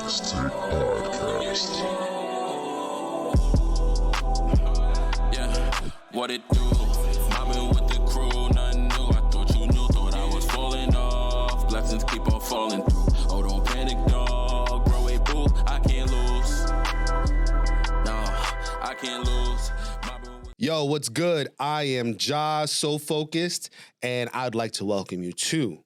Knicks Take Podcast. Yeah, what it do? Mobbing with the crew, nothing new. I thought you knew, thought I was falling off. Blessings keep on falling through. Oh, don't panic, dog. Bro, wait, boo, I can't lose. No, I can't lose. Yo, what's good? I am Jah So Focused, and I'd like to welcome you to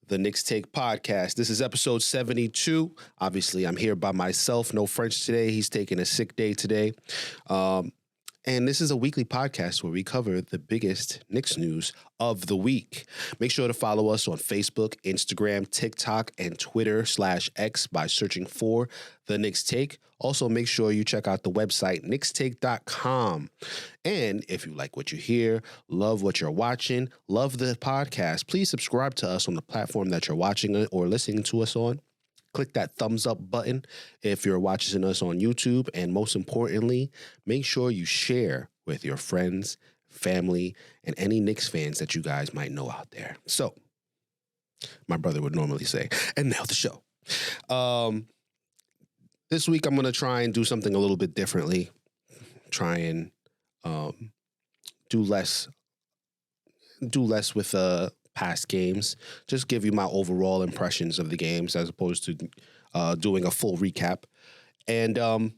the Knicks Take Podcast. This is episode 72. Obviously, I'm here by myself. No French today. He's taking a sick day today. And this is a weekly podcast where we cover the biggest Knicks news of the week. Make sure to follow us on Facebook, Instagram, TikTok, and Twitter/X by searching for The Knicks Take. Also, make sure you check out the website, knickstake.com. And if you like what you hear, love what you're watching, love the podcast, please subscribe to us on the platform that you're watching it or listening to us on. Click that thumbs up button if you're watching us on YouTube. And most importantly, make sure you share with your friends, family, and any Knicks fans that you guys might know out there. So, my brother would normally say, and now the show. This week, I'm going to try and do something a little bit differently. Try and do less with past games. Just give you my overall impressions of the games as opposed to doing a full recap. And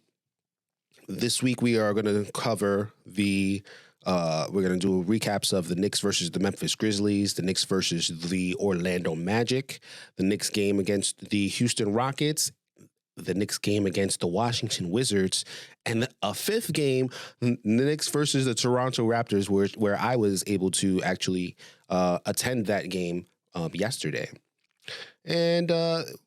this week we are going to cover we're going to do recaps of the Knicks versus the Memphis Grizzlies, the Knicks versus the Orlando Magic, the Knicks game against the Houston Rockets, the Knicks game against the Washington Wizards, and a fifth game, the Knicks versus the Toronto Raptors, where I was able to actually attend that game yesterday. And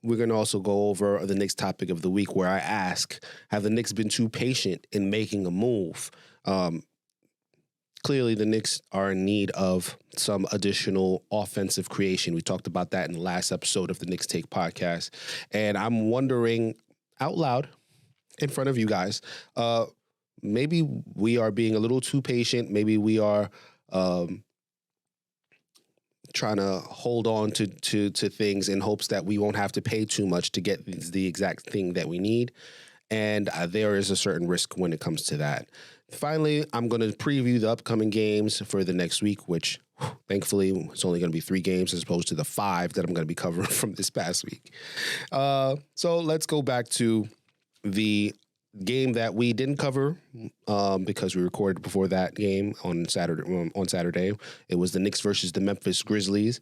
we're going to also go over the Knicks topic of the week, where I ask, have the Knicks been too patient in making a move? Clearly, the Knicks are in need of some additional offensive creation. We talked about that in the last episode of the Knicks Take Podcast. And I'm wondering out loud in front of you guys, maybe we are being a little too patient. Maybe we are trying to hold on to things in hopes that we won't have to pay too much to get the exact thing that we need. And there is a certain risk when it comes to that. Finally, I'm going to preview the upcoming games for the next week, which thankfully it's only going to be 3 games as opposed to the 5 that I'm going to be covering from this past week. So let's go back to the game that we didn't cover because we recorded before that game on Saturday. It was the Knicks versus the Memphis Grizzlies.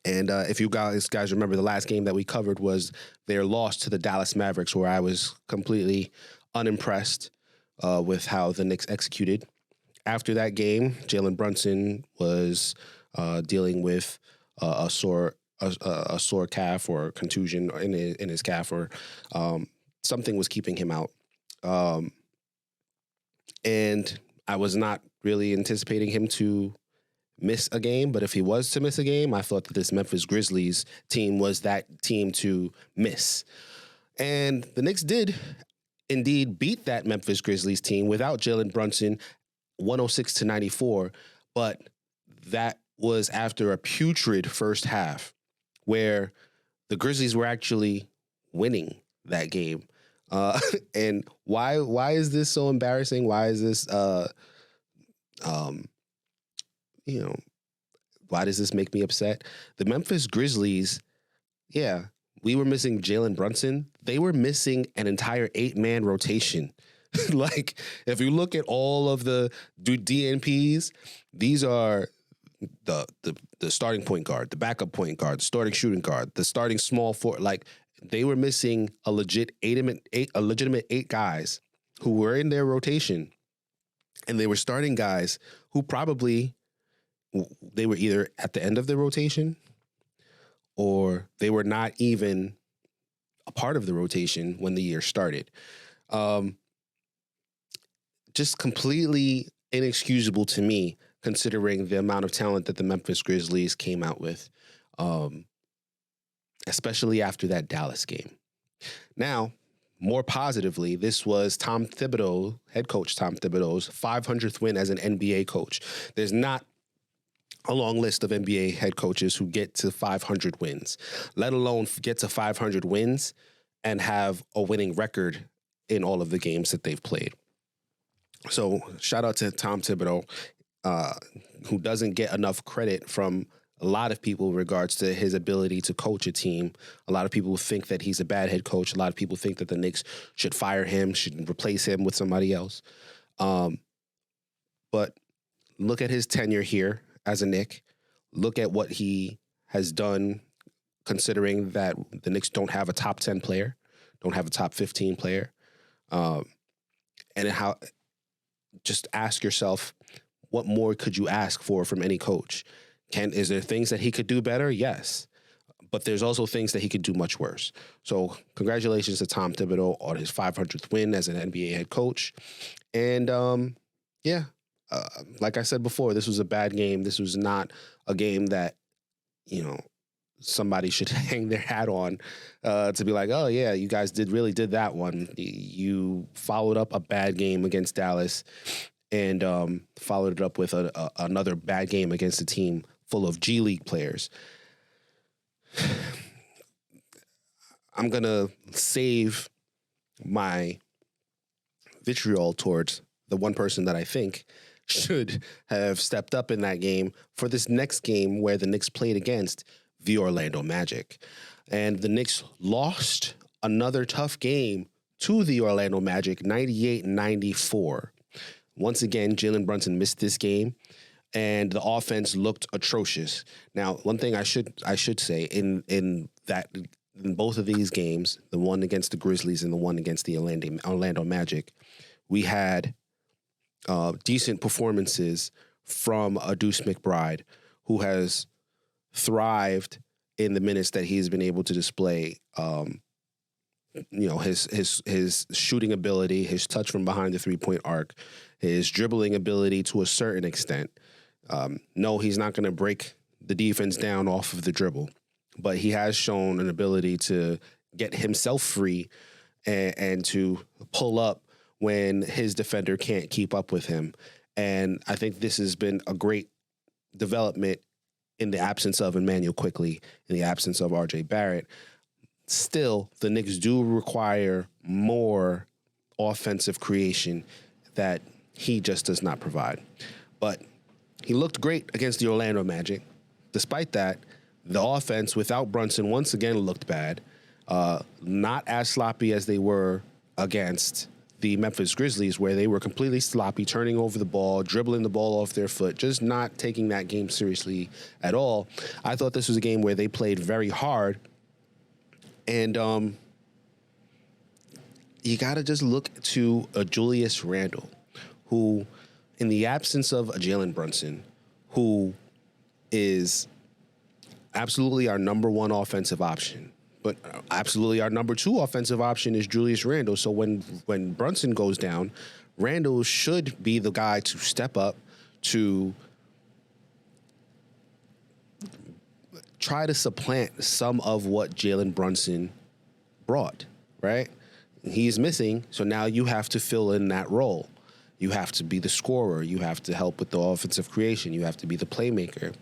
And if you guys remember, the last game that we covered was their loss to the Dallas Mavericks, where I was completely unimpressed with how the Knicks executed. After that game, Jalen Brunson was dealing with a sore calf or contusion in his calf, or something was keeping him out. And I was not really anticipating him to miss a game, but if he was to miss a game, I thought that this Memphis Grizzlies team was that team to miss. And the Knicks did indeed beat that Memphis Grizzlies team without Jalen Brunson, 106-94, but that was after a putrid first half where the Grizzlies were actually winning that game. And why is this so embarrassing? Why is this why does this make me upset? The Memphis Grizzlies, yeah, we were missing Jalen Brunson. They were missing an entire 8-man rotation. Like, if you look at all of the DNPs, these are the starting point guard, the backup point guard, the starting shooting guard, the starting small forward. Like, they were missing a legitimate 8 guys who were in their rotation, and they were starting guys who probably they were either at the end of the rotation or they were not even a part of the rotation when the year started. Just completely inexcusable to me, considering the amount of talent that the Memphis Grizzlies came out with, especially after that Dallas game. Now, more positively, this was Tom Thibodeau, head coach Tom Thibodeau's 500th win as an NBA coach. There's not a long list of NBA head coaches who get to 500 wins, let alone get to 500 wins and have a winning record in all of the games that they've played. So shout out to Tom Thibodeau, who doesn't get enough credit from a lot of people in regards to his ability to coach a team. A lot of people think that he's a bad head coach. A lot of people think that the Knicks should fire him, should replace him with somebody else. But look at his tenure here as a Knick. Look at what he has done, considering that the Knicks don't have a top 10 player, don't have a top 15 player. And how, just ask yourself, what more could you ask for from any coach? Is there things that he could do better? Yes. But there's also things that he could do much worse. So congratulations to Tom Thibodeau on his 500th win as an NBA head coach. And like I said before, this was a bad game. This was not a game that, somebody should hang their hat on to be like, oh, yeah, you guys really did that one. You followed up a bad game against Dallas and followed it up with another bad game against a team full of G League players. I'm going to save my vitriol towards the one person that I think should have stepped up in that game for this next game where the Knicks played against the Orlando Magic. And the Knicks lost another tough game to the Orlando Magic, 98-94. Once again, Jalen Brunson missed this game, and the offense looked atrocious. Now, one thing I should say in both of these games, the one against the Grizzlies and the one against the Orlando Magic, we had decent performances from a Deuce McBride, who has thrived in the minutes that he's been able to display. His shooting ability, his touch from behind the 3-point arc, his dribbling ability to a certain extent. No, he's not going to break the defense down off of the dribble, but he has shown an ability to get himself free and to pull up when his defender can't keep up with him. And I think this has been a great development in the absence of Emmanuel Quickley, in the absence of RJ Barrett. Still, the Knicks do require more offensive creation that he just does not provide. But he looked great against the Orlando Magic. Despite that, the offense without Brunson once again looked bad. Not as sloppy as they were against the Memphis Grizzlies, where they were completely sloppy, turning over the ball, dribbling the ball off their foot, just not taking that game seriously at all. I thought this was a game where they played very hard. And you got to just look to a Julius Randle, who, in the absence of a Jalen Brunson, who is absolutely our number one offensive option, but absolutely our number two offensive option is Julius Randle. So when Brunson goes down, Randle should be the guy to step up to try to supplant some of what Jalen Brunson brought, right? He's missing, so now you have to fill in that role. You have to be the scorer. You have to help with the offensive creation. You have to be the playmaker.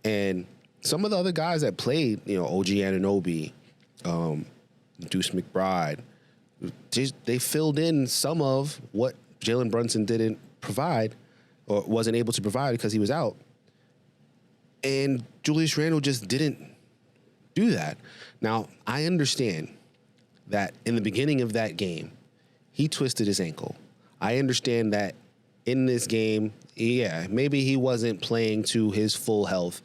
And some of the other guys that played, OG Anunoby, Deuce McBride, they filled in some of what Jalen Brunson didn't provide or wasn't able to provide because he was out. And Julius Randle just didn't do that. Now, I understand that in the beginning of that game, he twisted his ankle. I understand that in this game, maybe he wasn't playing to his full health,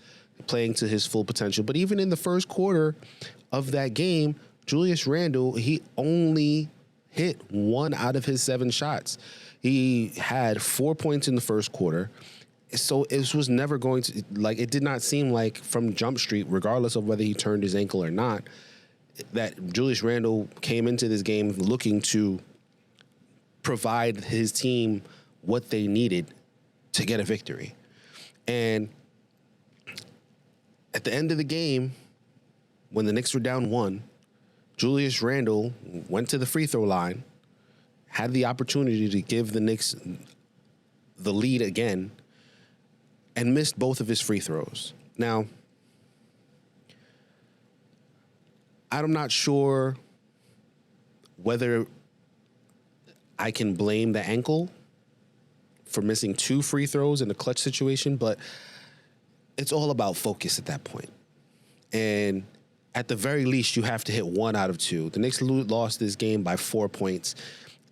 playing to his full potential. But even in the first quarter of that game, Julius Randle, he only hit 1 out of his 7 shots. He had 4 points in the first quarter. So it was never going to, it did not seem like from Jump Street, regardless of whether he turned his ankle or not, that Julius Randle came into this game looking to provide his team what they needed to get a victory. And at the end of the game, when the Knicks were down 1, Julius Randle went to the free throw line, had the opportunity to give the Knicks the lead again, and missed both of his free throws. Now, I'm not sure whether I can blame the ankle for missing 2 free throws in a clutch situation, but it's all about focus at that point. And at the very least, you have to hit 1 out of 2. The Knicks lost this game by 4 points.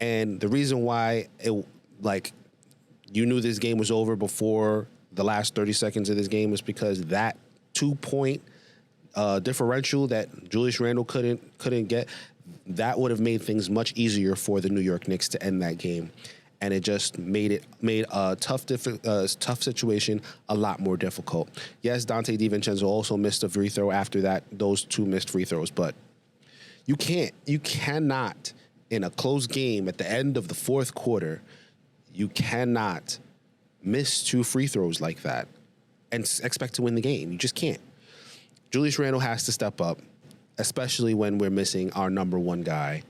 And the reason why you knew this game was over before the last 30 seconds of this game was because that 2-point differential that Julius Randle couldn't get, that would have made things much easier for the New York Knicks to end that game. And it just made a tough situation a lot more difficult. Yes, Dante DiVincenzo also missed a free throw after that, those 2 missed free throws, but you cannot, in a close game at the end of the fourth quarter, you cannot miss 2 free throws like that and expect to win the game. You just can't. Julius Randle has to step up, especially when we're missing our number 1 guy,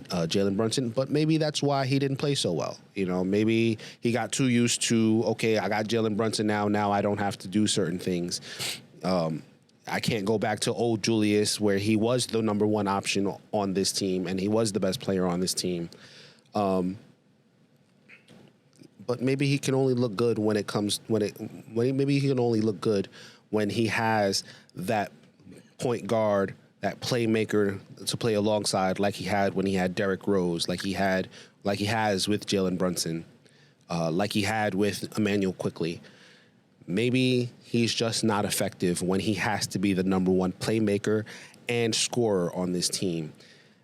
Jalen Brunson, but maybe that's why he didn't play so well. Maybe he got too used to, okay, I got Jalen Brunson now I don't have to do certain things. I can't go back to old Julius where he was the number 1 option on this team and he was the best player on this team. But maybe he can only look good when he has that point guard, that playmaker to play alongside, like he had when he had Derrick Rose, like he has with Jalen Brunson, like he had with Emmanuel Quickley. Maybe he's just not effective when he has to be the number 1 playmaker and scorer on this team.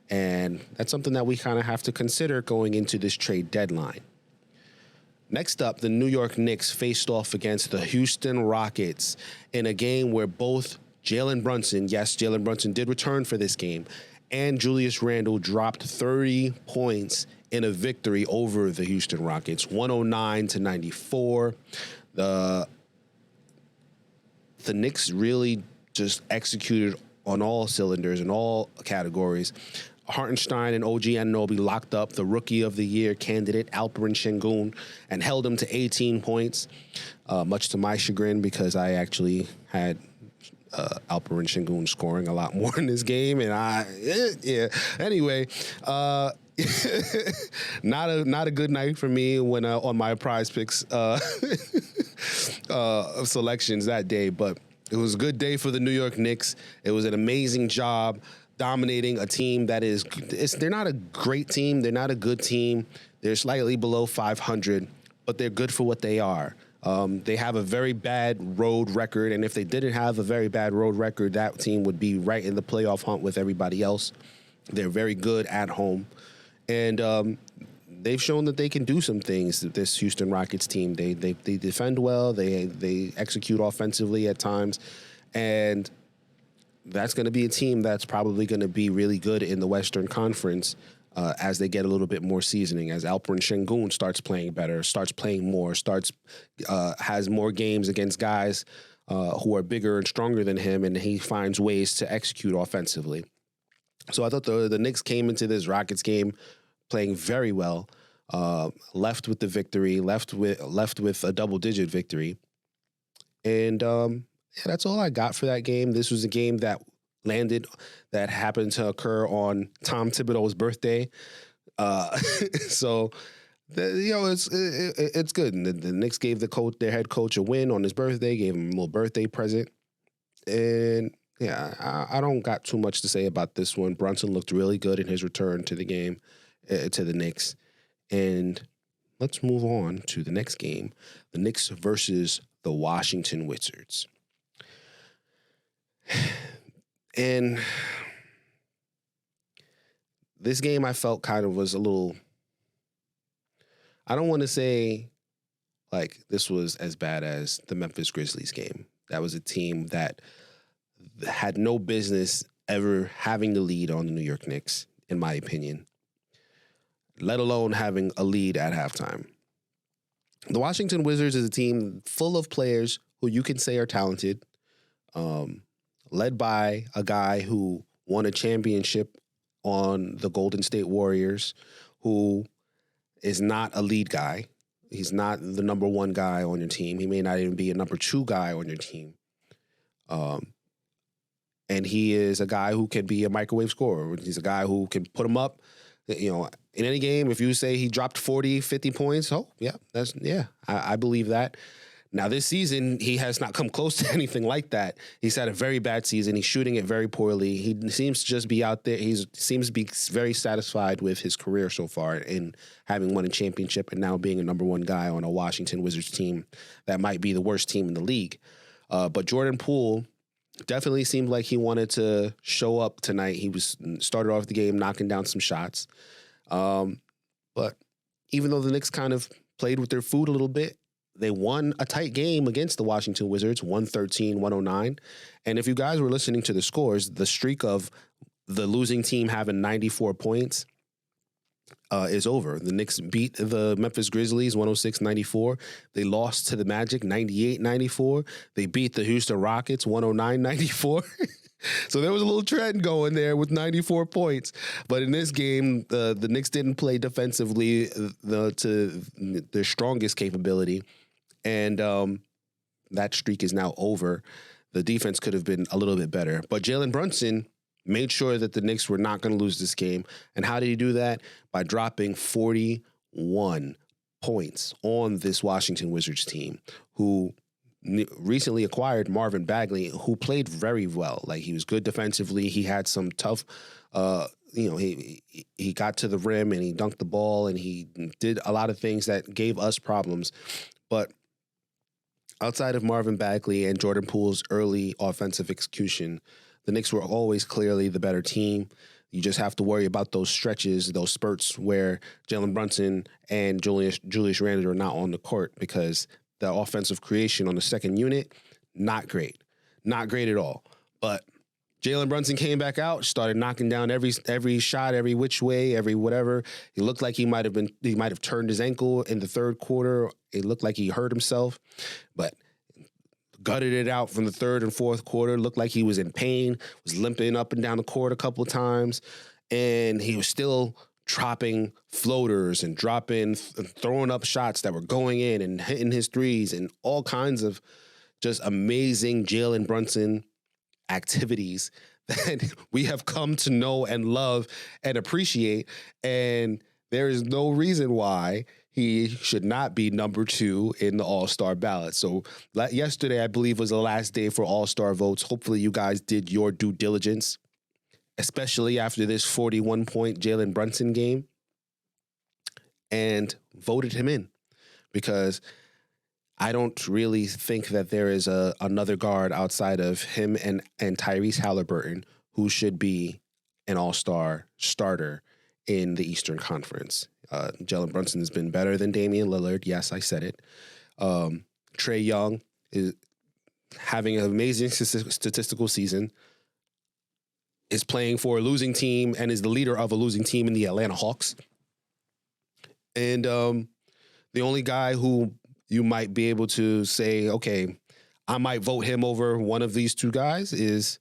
And that's something that we kind of have to consider going into this trade deadline. Next up, the New York Knicks faced off against the Houston Rockets in a game where both Jalen Brunson did return for this game, and Julius Randle dropped 30 points in a victory over the Houston Rockets, 109-94. The Knicks really just executed on all cylinders in all categories. Hartenstein and OG Anunoby locked up the Rookie of the Year candidate, Alperen Sengun, and held him to 18 points, much to my chagrin because I actually had Alperen Sengun scoring a lot more in this game, and Anyway, not a good night for me when on my Prize Picks selections that day, but it was a good day for the New York Knicks. It was an amazing job dominating a team that they're not a great team, they're not a good team, they're slightly below 500, but they're good for what they are. They have a very bad road record, and if they didn't have a very bad road record, that team would be right in the playoff hunt with everybody else. They're very good at home, and they've shown that they can do some things. This Houston Rockets team, they defend well, they execute offensively at times, and that's going to be a team that's probably going to be really good in the Western Conference as they get a little bit more seasoning, as Alperen Sengun starts playing better, starts playing more, has more games against guys who are bigger and stronger than him, and he finds ways to execute offensively. So I thought the Knicks came into this Rockets game playing very well, left with the victory, left with a double-digit victory. And that's all I got for that game. This was a game that happened to occur on Tom Thibodeau's birthday. So, it's good. And the Knicks gave their head coach a win on his birthday, gave him a little birthday present. And yeah, I don't got too much to say about this one. Brunson looked really good in his return to the game, to the Knicks. And let's move on to the next game, the Knicks versus the Washington Wizards. And this game I felt kind of was a little, I don't want to say like this was as bad as the Memphis Grizzlies game. That was a team that had no business ever having the lead on the New York Knicks, in my opinion, let alone having a lead at halftime. The Washington Wizards is a team full of players who you can say are talented, led by a guy who won a championship on the Golden State Warriors, who is not a lead guy. He's not the number 1 guy on your team. He may not even be a number 2 guy on your team. And he is a guy who can be a microwave scorer. He's a guy who can put him up, in any game, if you say he dropped 40, 50 points, I believe that. Now, this season, he has not come close to anything like that. He's had a very bad season. He's shooting it very poorly. He seems to just be out there. He seems to be very satisfied with his career so far in having won a championship and now being a number one guy on a Washington Wizards team that might be the worst team in the league. But Jordan Poole definitely seemed like he wanted to show up tonight. He started off the game knocking down some shots. But even though the Knicks kind of played with their food a little bit, they won a tight game against the Washington Wizards, 113-109. And if you guys were listening to the scores, the streak of the losing team having 94 points is over. The Knicks beat the Memphis Grizzlies 106-94. They lost to the Magic 98-94. They beat the Houston Rockets 109-94. So there was a little trend going there with 94 points. But in this game, the Knicks didn't play defensively to their strongest capability. And that streak is now over. The defense could have been a little bit better. But Jalen Brunson made sure that the Knicks were not going to lose this game. And how did he do that? By dropping 41 points on this Washington Wizards team, who recently acquired Marvin Bagley, who played very well. Like, he was good defensively. He had some tough, he got to the rim and he dunked the ball and he did a lot of things that gave us problems. But outside of Marvin Bagley and Jordan Poole's early offensive execution, the Knicks were always clearly the better team. You just have to worry about those stretches, those spurts where Jalen Brunson and Julius Randle are not on the court, because the offensive creation on the second unit, not great. Not great at all. But Jalen Brunson came back out, started knocking down every shot, every which way, every whatever. He looked like he might have turned his ankle in the third quarter. It looked like he hurt himself, but gutted it out from the third and fourth quarter. Looked like he was in pain, was limping up and down the court a couple of times, and he was still dropping floaters and throwing up shots that were going in and hitting his threes and all kinds of just amazing Jalen Brunson activities that we have come to know and love and appreciate. And there is no reason why he should not be number 2 in the All-Star ballot. So yesterday, I believe, was the last day for All-Star votes. Hopefully you guys did your due diligence, especially after this 41-point Jalen Brunson game, and voted him in, because I don't really think that there is another guard outside of him and Tyrese Halliburton who should be an all-star starter in the Eastern Conference. Jalen Brunson has been better than Damian Lillard. Yes, I said it. Trae Young is having an amazing statistical season, is playing for a losing team, and is the leader of a losing team in the Atlanta Hawks. And the only guy who you might be able to say, okay, I might vote him over one of these two guys, is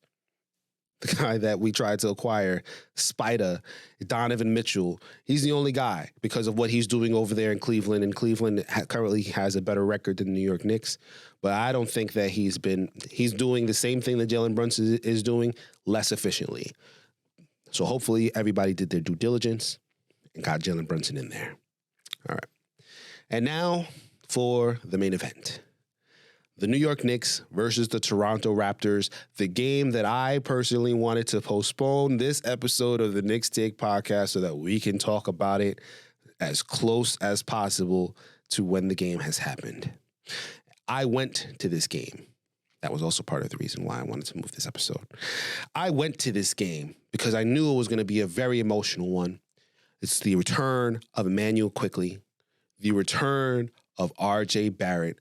the guy that we tried to acquire, Spider, Donovan Mitchell. He's the only guy because of what he's doing over there in Cleveland. And Cleveland currently has a better record than the New York Knicks. But I don't think that he's doing the same thing that Jalen Brunson is doing, less efficiently. So hopefully everybody did their due diligence and got Jalen Brunson in there. All right. And now for the main event. The New York Knicks versus the Toronto Raptors, the game that I personally wanted to postpone this episode of the Knicks Take podcast so that we can talk about it as close as possible to when the game has happened. I went to this game. That was also part of the reason why I wanted to move this episode. I went to this game because I knew it was going to be a very emotional one. It's the return of Emmanuel Quickley, the return of R.J. Barrett,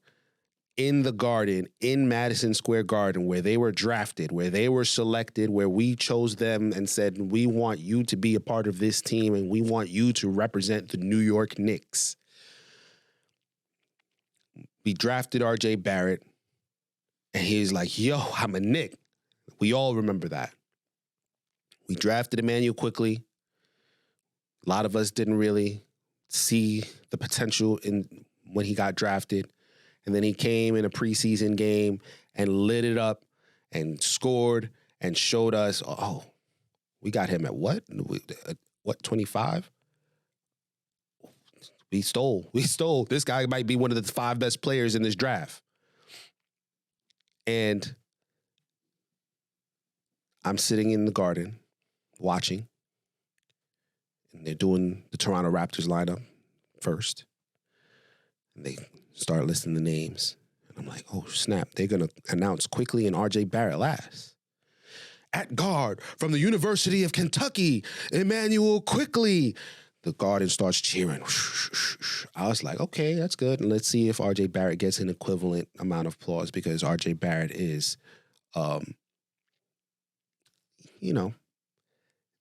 in the Garden, in Madison Square Garden, where they were drafted, where they were selected, where we chose them and said, we want you to be a part of this team and we want you to represent the New York Knicks. We drafted R.J. Barrett, and he's like, yo, I'm a Knick. We all remember that. We drafted Emmanuel Quickley. A lot of us didn't really see the potential in when he got drafted. And then he came in a preseason game and lit it up and scored and showed us, oh, we got him at what? What, 25? We stole. This guy might be one of the 5 best players in this draft. And I'm sitting in the Garden watching. And they're doing the Toronto Raptors lineup first. And they start listing the names. And I'm like, oh, snap. They're going to announce Quickly and RJ Barrett last. At guard from the University of Kentucky, Emmanuel Quickly. The Garden starts cheering. I was like, okay, that's good. And let's see if RJ Barrett gets an equivalent amount of applause, because RJ Barrett is,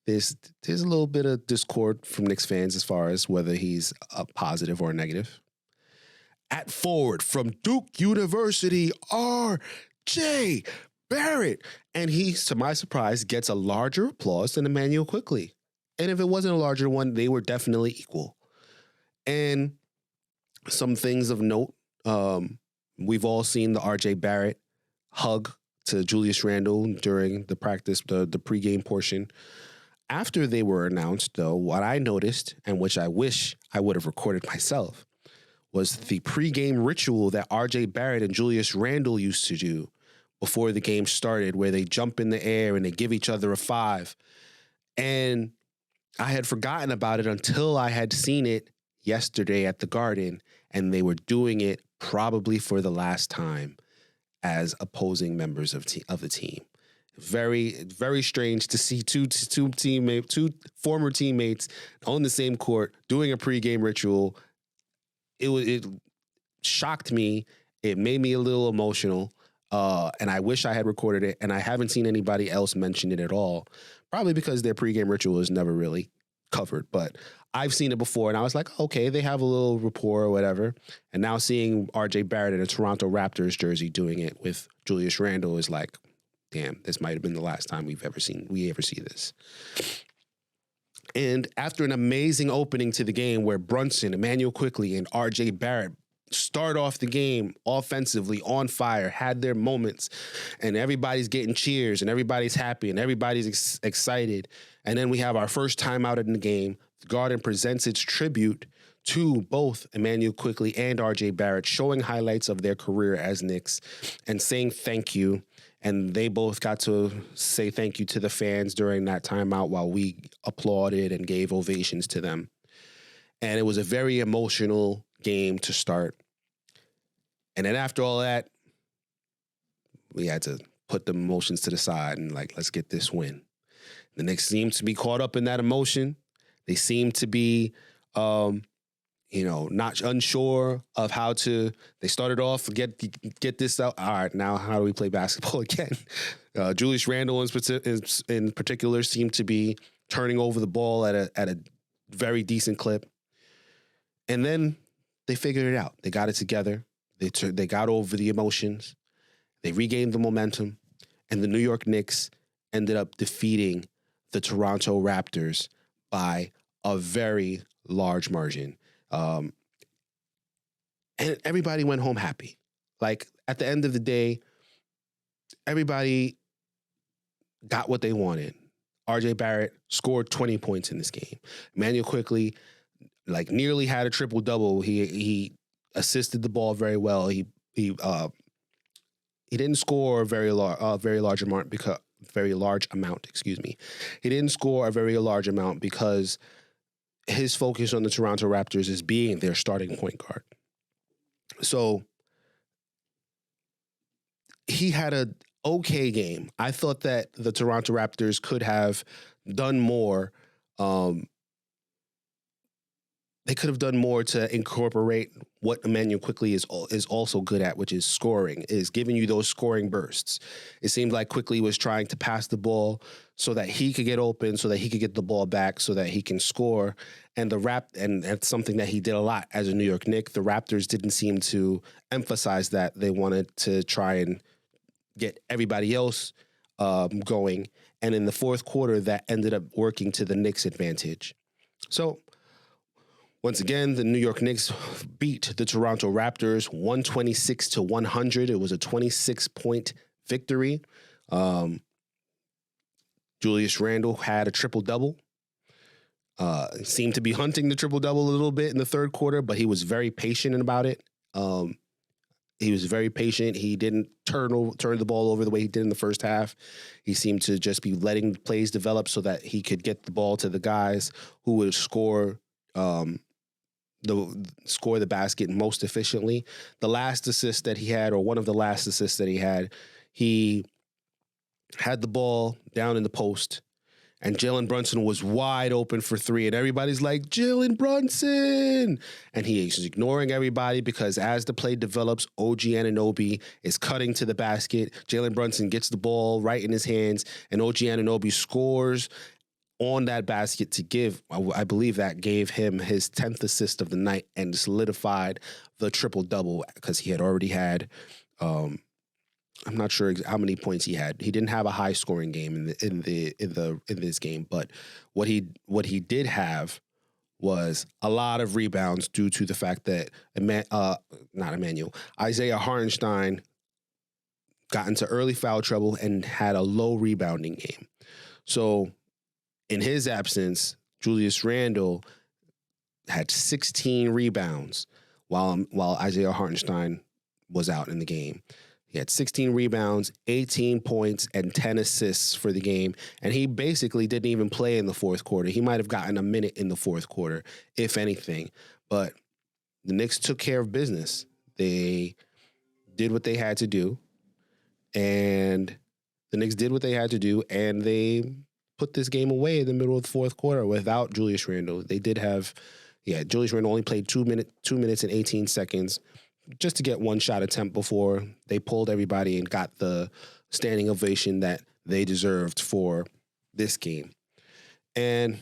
there's a little bit of discord from Knicks fans as far as whether he's a positive or a negative. At forward from Duke University, RJ Barrett. And he, to my surprise, gets a larger applause than Emmanuel Quickly. And if it wasn't a larger one, they were definitely equal. And some things of note, we've all seen the RJ Barrett hug to Julius Randle during the practice, the pregame portion. After they were announced, though, what I noticed, and which I wish I would have recorded myself, was the pregame ritual that RJ Barrett and Julius Randle used to do before the game started, where they jump in the air and they give each other a 5. And I had forgotten about it until I had seen it yesterday at the Garden, and they were doing it probably for the last time as opposing members of the team. Very, very strange to see two former teammates on the same court doing a pregame ritual. It shocked me. It made me a little emotional, and I wish I had recorded it. And I haven't seen anybody else mention it at all. Probably because their pregame ritual is never really covered. But I've seen it before, and I was like, okay, they have a little rapport or whatever. And now seeing RJ Barrett in a Toronto Raptors jersey doing it with Julius Randle is like, damn, this might have been the last time we ever see this. And after an amazing opening to the game where Brunson, Emmanuel Quickly, and RJ Barrett start off the game offensively on fire, had their moments, and everybody's getting cheers, and everybody's happy, and everybody's excited. And then we have our first time out in the game. The Garden presents its tribute to both Emmanuel Quickly and RJ Barrett, showing highlights of their career as Knicks and saying thank you. And they both got to say thank you to the fans during that timeout while we applauded and gave ovations to them. And it was a very emotional game to start. And then after all that, we had to put the emotions to the side and let's get this win. The Knicks seemed to be caught up in that emotion. They seemed to be, not unsure of how to. They started off get this out. All right, now how do we play basketball again? Julius Randle in particular seemed to be turning over the ball at a very decent clip. And then they figured it out. They got it together. They got over the emotions. They regained the momentum, and the New York Knicks ended up defeating the Toronto Raptors by a very large margin. And everybody went home happy. Like, at the end of the day, everybody got what they wanted. RJ Barrett scored 20 points in this game. Emmanuel Quickly, nearly had a triple-double. He assisted the ball very well. He didn't score a very large amount. He didn't score a very large amount because his focus on the Toronto Raptors is being their starting point guard. So he had an okay game. I thought that the Toronto Raptors could have done more. They could have done more to incorporate what Emmanuel Quickly is also good at, which is scoring, is giving you those scoring bursts. It seemed like Quickly was trying to pass the ball so that he could get open, so that he could get the ball back, so that he can score. And and that's something that he did a lot as a New York Knick. The Raptors didn't seem to emphasize that. They wanted to try and get everybody else going. And in the fourth quarter, that ended up working to the Knicks' advantage. So, once again, the New York Knicks beat the Toronto Raptors 126-100. It was a 26-point victory. Julius Randle had a triple-double. Seemed to be hunting the triple-double a little bit in the third quarter, but he was very patient about it. He was very patient. He didn't turn the ball over the way he did in the first half. He seemed to just be letting plays develop so that he could get the ball to the guys who would score the basket most efficiently. The last assist that he had, or one of the last assists that he had the ball down in the post, and Jalen Brunson was wide open for three, and everybody's like, Jalen Brunson! And he is ignoring everybody because as the play develops, OG Anunoby is cutting to the basket. Jalen Brunson gets the ball right in his hands, and OG Anunoby scores on that basket to give, I believe that gave him his 10th assist of the night and solidified the triple-double because he had already had, I'm not sure how many points he had. He didn't have a high scoring game in this game, but what he did have was a lot of rebounds due to the fact that Isaiah Hartenstein got into early foul trouble and had a low rebounding game. So in his absence, Julius Randle had 16 rebounds while Isaiah Hartenstein was out in the game. He had 16 rebounds, 18 points, and 10 assists for the game. And he basically didn't even play in the fourth quarter. He might have gotten a minute in the fourth quarter, if anything. But the Knicks took care of business. They did what they had to do. And they put this game away in the middle of the fourth quarter without Julius Randle. They did have, Julius Randle only played 2 minutes and 18 seconds just to get one shot attempt before they pulled everybody and got the standing ovation that they deserved for this game. And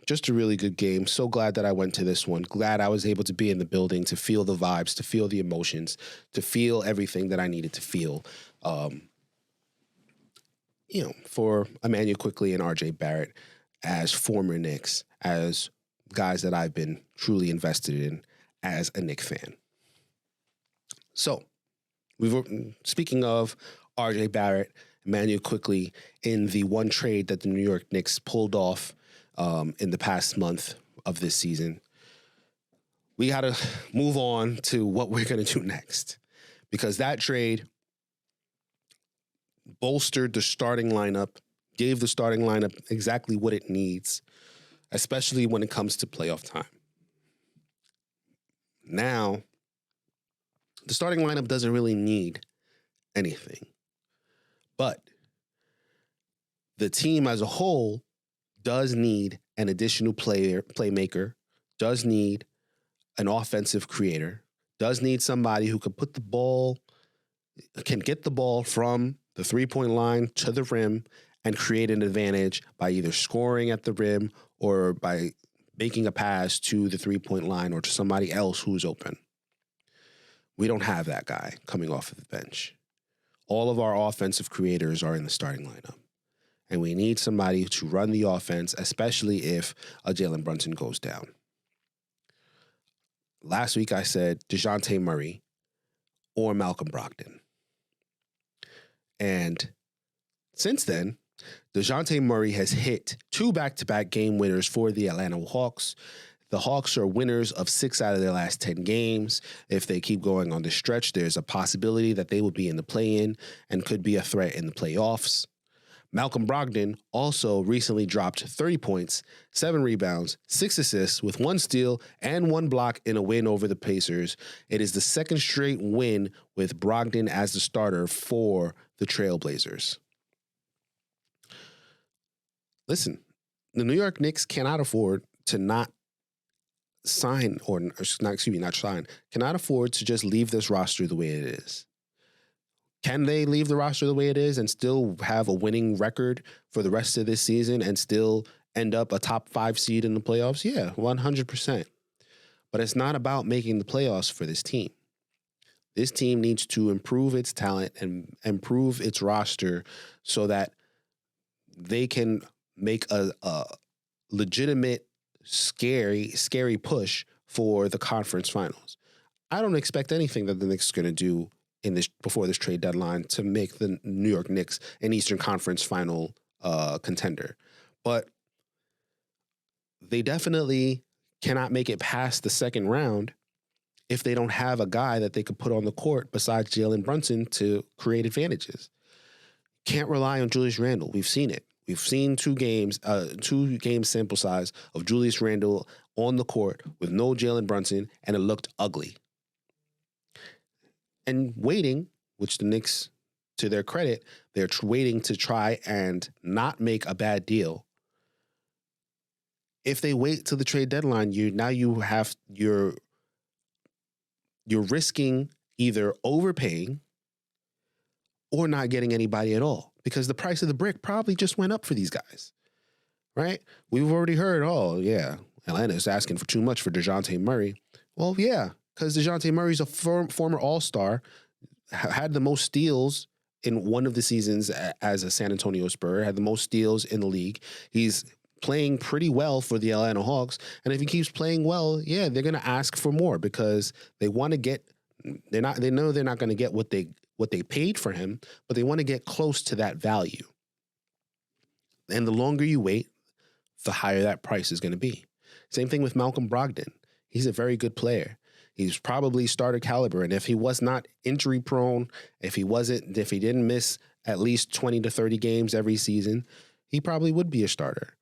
just a really good game. So glad that I went to this one. Glad I was able to be in the building, to feel the vibes, to feel the emotions, to feel everything that I needed to feel. For Emmanuel Quickley and RJ Barrett as former Knicks, as guys that I've been truly invested in as a Knicks fan. So, speaking of RJ Barrett, Emmanuel Quickley, in the one trade that the New York Knicks pulled off in the past month of this season, we got to move on to what we're going to do next. Because that trade bolstered the starting lineup, gave the starting lineup exactly what it needs, especially when it comes to playoff time. Now, the starting lineup doesn't really need anything. But the team as a whole does need an additional playmaker, does need an offensive creator, does need somebody who can get the ball from the three-point line to the rim and create an advantage by either scoring at the rim or by making a pass to the three-point line or to somebody else who's open. We don't have that guy coming off of the bench. All of our offensive creators are in the starting lineup. And we need somebody to run the offense, especially if a Jalen Brunson goes down. Last week I said Dejounte Murray or Malcolm Brogdon. And since then, Dejounte Murray has hit 2 back-to-back game winners for the Atlanta Hawks. The Hawks are winners of 6 out of their last 10 games. If they keep going on this stretch, there's a possibility that they will be in the play-in and could be a threat in the playoffs. Malcolm Brogdon also recently dropped 30 points, 7 rebounds, 6 assists with 1 steal and 1 block in a win over the Pacers. It is the second straight win with Brogdon as the starter for the Trailblazers. Listen, the New York Knicks cannot afford to not cannot afford to just leave this roster the way it is. Can they leave the roster the way it is and still have a winning record for the rest of this season and still end up a top 5 seed in the playoffs? Yeah, 100%. But it's not about making the playoffs for this team. This team needs to improve its talent and improve its roster so that they can make a legitimate, scary push for the conference finals. I don't expect anything that the Knicks are going to do before this trade deadline to make the New York Knicks an Eastern Conference final contender. But they definitely cannot make it past the second round if they don't have a guy that they could put on the court besides Jalen Brunson to create advantages. Can't rely on Julius Randle. We've seen it. We've seen 2 game sample size of Julius Randle on the court with no Jalen Brunson, and it looked ugly. And waiting, which the Knicks, to their credit, they're waiting to try and not make a bad deal. If they wait till the trade deadline, you're risking either overpaying or not getting anybody at all, because the price of the brick probably just went up for these guys, right? We've already heard, oh, yeah, Atlanta's asking for too much for Dejounte Murray. Well, yeah, because Dejounte Murray's a former All-Star, had the most steals in one of the seasons as a San Antonio Spur, had the most steals in the league. He's playing pretty well for the Atlanta Hawks. And if he keeps playing well, yeah, they're going to ask for more because they want to get, they know they're not going to get what they paid for him, but they want to get close to that value. And the longer you wait, the higher that price is going to be. Same thing with Malcolm Brogdon. He's a very good player. He's probably starter caliber. And if he was not injury prone, if he didn't miss at least 20 to 30 games every season, he probably would be a starter.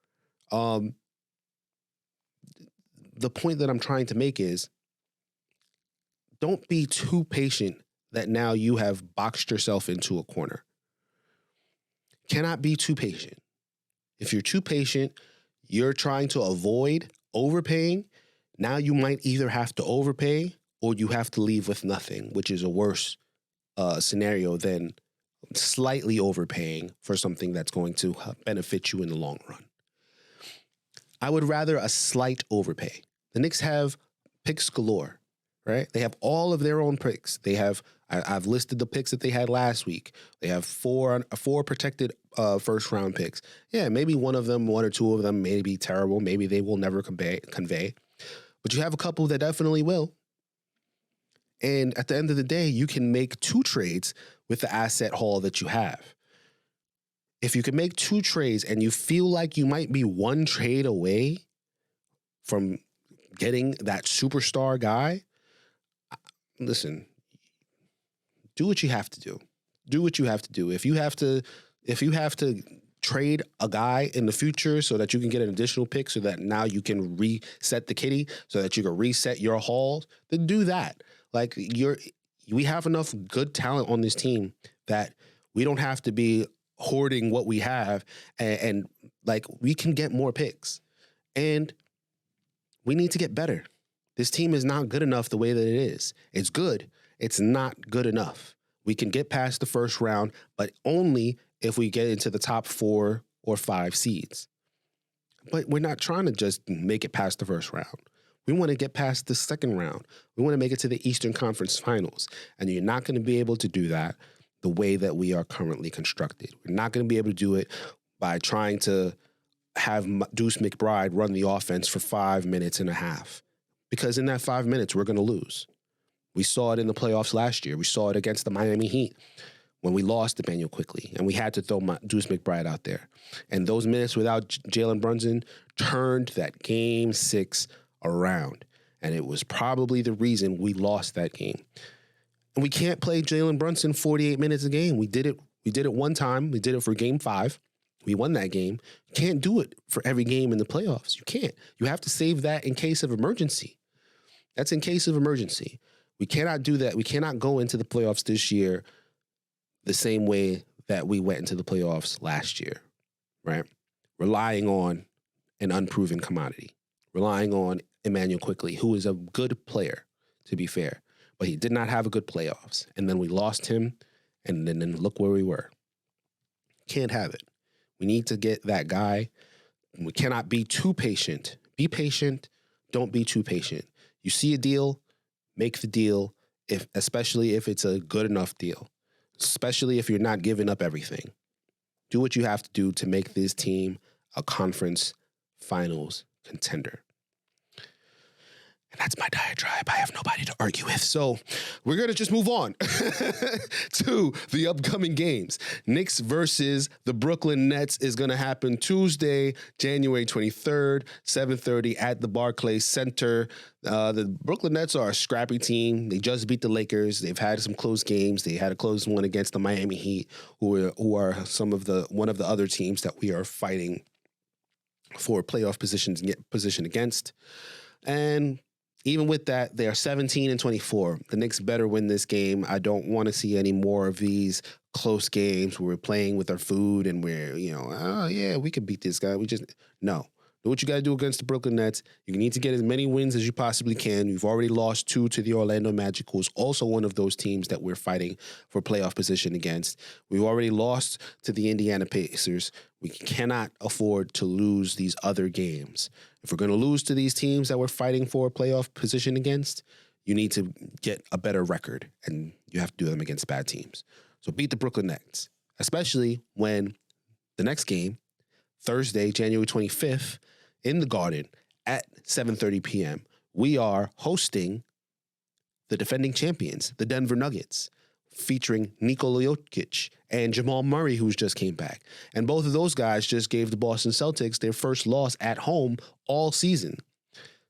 The point that I'm trying to make is, don't be too patient that now you have boxed yourself into a corner. Cannot be too patient. If you're too patient, you're trying to avoid overpaying. Now you might either have to overpay or you have to leave with nothing, which is a worse scenario than slightly overpaying for something that's going to benefit you in the long run. I would rather a slight overpay. The Knicks have picks galore, right? They have all of their own picks. They have, I've listed the picks that they had last week. They have four protected first round picks. Yeah, maybe one or two of them may be terrible. Maybe they will never convey. But you have a couple that definitely will. And at the end of the day, you can make 2 trades with the asset haul that you have. If you can make 2 trades and you feel like you might be 1 trade away from getting that superstar guy, listen, do what you have to do. Do what you have to do. If you have to trade a guy in the future so that you can get an additional pick so that now you can reset the kitty, so that you can reset your haul, then do that. Like, we have enough good talent on this team that we don't have to be hoarding what we have, and like, we can get more picks, and we need to get better. This team is not good enough the way that it is. It's good. It's not good enough. We can get past the first round, but only if we get into the top 4 or 5 seeds. But we're not trying to just make it past the first round. We want to get past the second round. We want to make it to the Eastern Conference Finals, and you're not going to be able to do that the way that we are currently constructed. We're not going to be able to do it by trying to have Deuce McBride run the offense for 5 minutes and a half, because in that 5 minutes, we're going to lose. We saw it in the playoffs last year. We saw it against the Miami Heat when we lost Emmanuel quickly, and we had to throw Deuce McBride out there. And those minutes without Jalen Brunson turned that Game 6 around, and it was probably the reason we lost that game. And we can't play Jalen Brunson 48 minutes a game. We did it one time. We did it for Game 5. We won that game. You can't do it for every game in the playoffs. You can't. You have to save that in case of emergency. That's in case of emergency. We cannot do that. We cannot go into the playoffs this year the same way that we went into the playoffs last year, right? Relying on an unproven commodity. Relying on Emmanuel Quickley, who is a good player, to be fair. But he did not have a good playoffs. And then we lost him, and then look where we were. Can't have it. We need to get that guy. We cannot be too patient. Be patient. Don't be too patient. You see a deal, make the deal, especially if it's a good enough deal. Especially if you're not giving up everything. Do what you have to do to make this team a conference finals contender. And that's my diatribe. I have nobody to argue with. So we're going to just move on to the upcoming games. Knicks versus the Brooklyn Nets is going to happen Tuesday, January 23rd, 7:30 at the Barclays Center. The Brooklyn Nets are a scrappy team. They just beat the Lakers. They've had some close games. They had a close one against the Miami Heat, who are one of the other teams that we are fighting for playoff position against. And even with that, they are 17-24. The Knicks better win this game. I don't want to see any more of these close games where we're playing with our food and we're, oh yeah, we could beat this guy. No. Do what you got to do against the Brooklyn Nets. You need to get as many wins as you possibly can. You've already lost 2 to the Orlando Magic, who's also one of those teams that we're fighting for playoff position against. We've already lost to the Indiana Pacers. We cannot afford to lose these other games. If we're going to lose to these teams that we're fighting for a playoff position against, you need to get a better record, and you have to do them against bad teams. So beat the Brooklyn Nets, especially when the next game, Thursday, January 25th, in the Garden at 7:30 p.m., we are hosting the defending champions, the Denver Nuggets, featuring Nikola Jokic and Jamal Murray, who's just came back. And both of those guys just gave the Boston Celtics their first loss at home all season.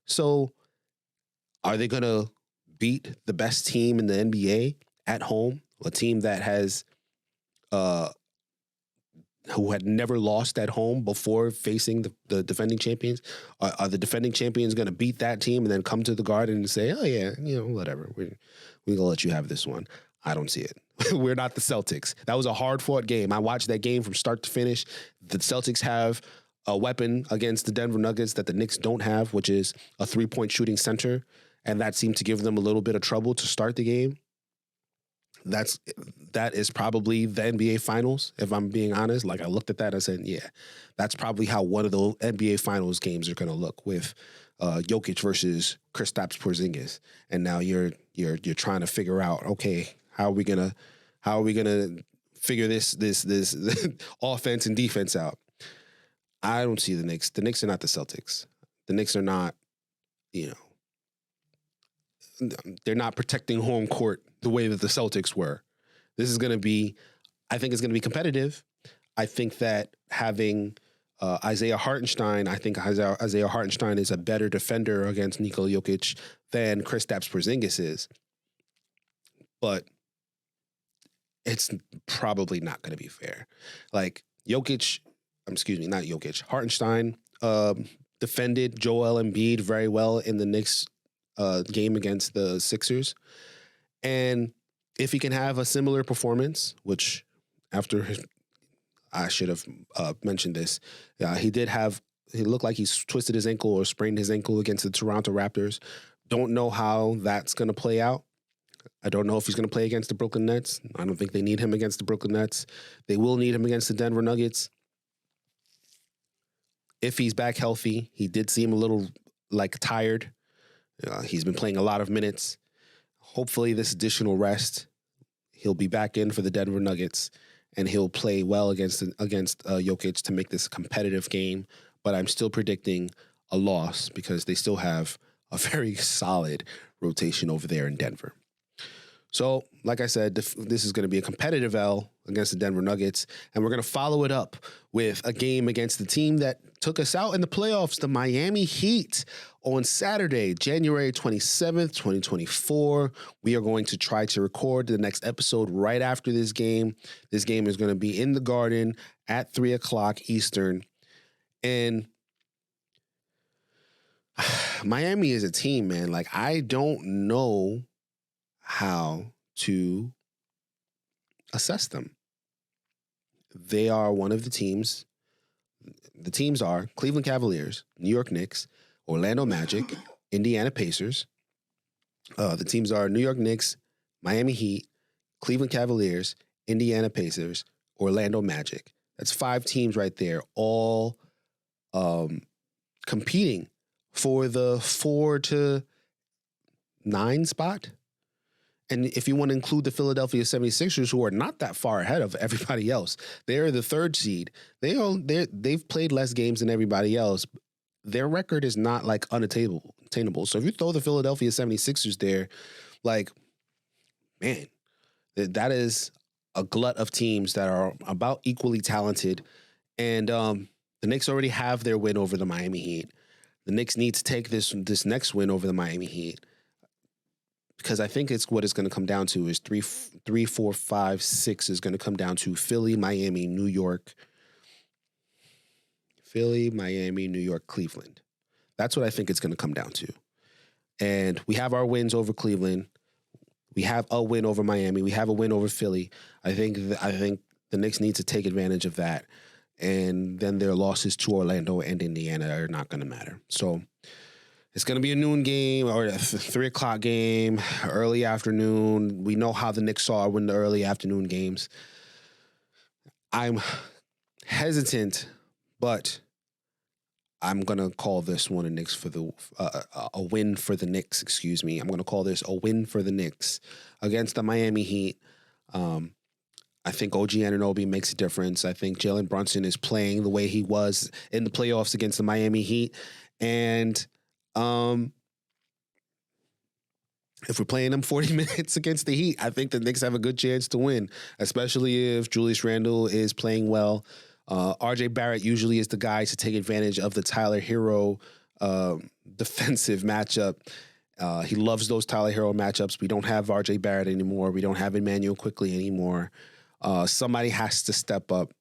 So are they going to beat the best team in the NBA at home, a team that has who had never lost at home before facing the defending champions? Are the defending champions going to beat that team and then come to the Garden and say, oh, yeah, whatever. We're going to let you have this one? I don't see it. We're not the Celtics. That was a hard-fought game. I watched that game from start to finish. The Celtics have a weapon against the Denver Nuggets that the Knicks don't have, which is a three-point shooting center, and that seemed to give them a little bit of trouble to start the game. That is probably the NBA Finals, if I'm being honest. Like, I looked at that and I said, yeah, that's probably how one of the NBA Finals games are going to look, with Jokic versus Kristaps Porzingis. And now you're trying to figure out, okay, how are we gonna figure this offense and defense out? I don't see the Knicks. The Knicks are not the Celtics. The Knicks are not, they're not protecting home court the way that the Celtics were. This is going to be, I think it's going to be competitive. I think that having Isaiah Hartenstein is a better defender against Nikola Jokic than Kristaps Porzingis is. But it's probably not going to be fair. Like, Hartenstein defended Joel Embiid very well in the Knicks game against the Sixers. And if he can have a similar performance, which I should have mentioned this, he looked like he's twisted his ankle or sprained his ankle against the Toronto Raptors. Don't know how that's going to play out. I don't know if he's going to play against the Brooklyn Nets. I don't think they need him against the Brooklyn Nets. They will need him against the Denver Nuggets. If he's back healthy, he did seem a little tired. He's been playing a lot of minutes. Hopefully this additional rest, he'll be back in for the Denver Nuggets and he'll play well against Jokic to make this a competitive game. But I'm still predicting a loss because they still have a very solid rotation over there in Denver. So, like I said, this is going to be a competitive L against the Denver Nuggets, and we're going to follow it up with a game against the team that took us out in the playoffs, the Miami Heat, on Saturday, January 27th, 2024. We are going to try to record the next episode right after this game. This game is going to be in the Garden at 3 o'clock Eastern, and Miami is a team, man. Like, I don't know how to assess them. They are one of the teams. The teams are Cleveland Cavaliers, New York Knicks, Orlando Magic, Indiana Pacers. The teams are New York Knicks, Miami Heat, Cleveland Cavaliers, Indiana Pacers, Orlando Magic. That's 5 teams right there, all competing for the 4 to 9 spot. And if you want to include the Philadelphia 76ers, who are not that far ahead of everybody else, they're the 3rd seed. They've played less games than everybody else. Their record is not unattainable obtainable. So if you throw the Philadelphia 76ers there, like, man, that is a glut of teams that are about equally talented. And the Knicks already have their win over the Miami Heat. The Knicks need to take this next win over the Miami Heat, because I think it's what it's going to come down to is 3, 4, 5, 6 is going to come down to Philly, Miami, New York. Philly, Miami, New York, Cleveland. That's what I think it's going to come down to. And we have our wins over Cleveland. We have a win over Miami. We have a win over Philly. I think the Knicks need to take advantage of that. And then their losses to Orlando and Indiana are not going to matter. So it's going to be a noon game or a 3 o'clock game, early afternoon. We know how the Knicks are when the early afternoon games. I'm hesitant, but I'm going to call this one a win for the Knicks, excuse me. I'm going to call this a win for the Knicks against the Miami Heat. I think OG Anunoby makes a difference. I think Jalen Brunson is playing the way he was in the playoffs against the Miami Heat. And if we're playing them 40 minutes against the Heat, I think the Knicks have a good chance to win, especially if Julius Randle is playing well. RJ Barrett usually is the guy to take advantage of the Tyler Hero defensive matchup. He loves those Tyler Hero matchups. We don't have RJ Barrett anymore. We don't have Emmanuel Quickley anymore. Somebody has to step up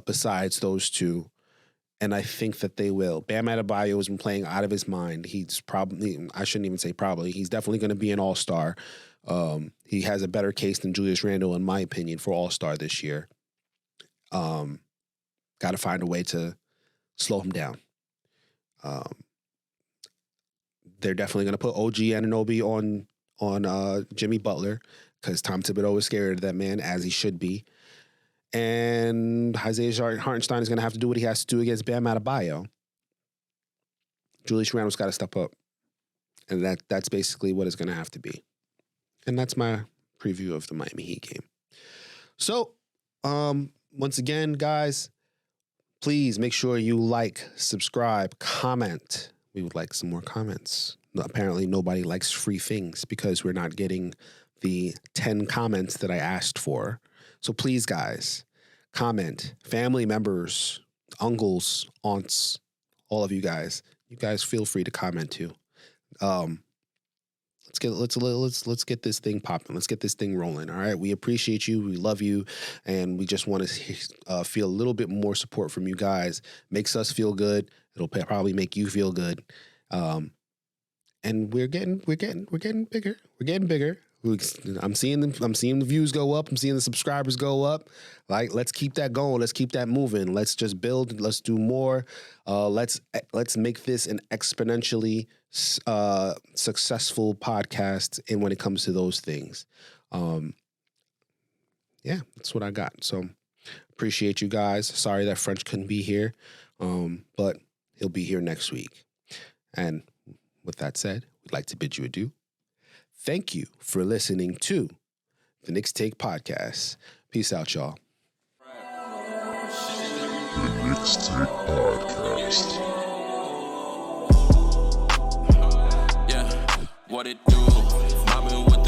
besides those two. And I think that they will. Bam Adebayo has been playing out of his mind. He's probably, I shouldn't even say probably, he's definitely going to be an all-star. He has a better case than Julius Randle, in my opinion, for all-star this year. Got to find a way to slow him down. They're definitely going to put OG Anunoby on Jimmy Butler, because Tom Thibodeau is scared of that man, as he should be. And Isaiah Hartenstein is going to have to do what he has to do against Bam Adebayo. Julius Randle's got to step up. And that's basically what it's going to have to be. And that's my preview of the Miami Heat game. So, once again, guys, please make sure you like, subscribe, comment. We would like some more comments. Apparently, nobody likes free things because we're not getting the 10 comments that I asked for. So please, guys, comment. Family members, uncles, aunts, all of you guys feel free to comment too. Let's get this thing popping. Let's get this thing rolling. All right. We appreciate you. We love you. And we just want to feel a little bit more support from you guys. Makes us feel good. It'll probably make you feel good. And we're getting bigger. We're getting bigger. I'm seeing the views go up. I'm seeing the subscribers go up. Like, let's keep that going. Let's keep that moving. Let's just build. Let's do more. Let's make this an exponentially successful podcast. And when it comes to those things, yeah, that's what I got. So appreciate you guys. Sorry that French couldn't be here, but he'll be here next week. And with that said, we'd like to bid you adieu. Thank you for listening to the Knicks Take podcast. Peace out, y'all. The Knicks Take podcast. Yeah, what it do? Mobbing with